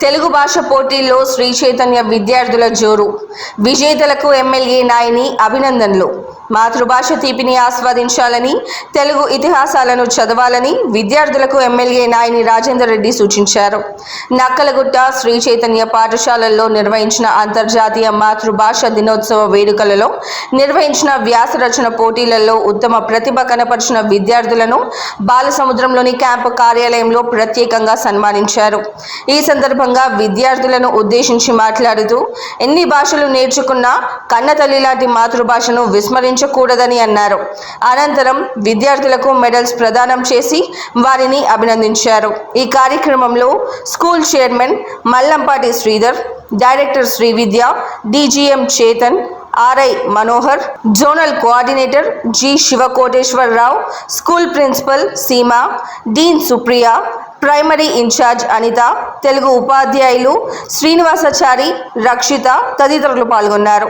తెలుగు భాష పోటీల్లో శ్రీ చైతన్య విద్యార్థుల జోరు. విజేతలకు ఎమ్మెల్యే నాయని అభినందనలు. మాతృభాష తీపిని ఆస్వాదించాలని, తెలుగు ఇతిహాసాలను చదవాలని విద్యార్థులకు ఎమ్మెల్యే నాయని రాజేందర్ రెడ్డి సూచించారు. నక్కలగుట్ట శ్రీ చైతన్య పాఠశాలల్లో నిర్వహించిన అంతర్జాతీయ మాతృభాష దినోత్సవ వేడుకలలో నిర్వహించిన వ్యాస రచన పోటీలలో ఉత్తమ ప్రతిభ కనపరిచిన విద్యార్థులను బాలసముద్రంలోని క్యాంపు కార్యాలయంలో ప్రత్యేకంగా సన్మానించారు. ఈ సందర్భంగా విద్యార్థులను ఉద్దేశించి మాట్లాడుతూ, ఎన్ని భాషలు నేర్చుకున్నా కన్నతల్లి లాంటి మాతృభాషను విస్మరించకూడదని అన్నారు. అనంతరం విద్యార్థులకు మెడల్స్ ప్రదానం చేసి వారిని అభినందించారు. ఈ కార్యక్రమంలో school chairman Mallampati Sridhar, director Srividya, DGM Chetan, RI Manohar, zonal coordinator G Sivakoteswararao, school principal Seema, dean Supriya, primary incharge Anitha, Telugu ఉపాధ్యాయులు శ్రీనివాసాచారి, రక్షిత తదితరులు పాల్గొన్నారు.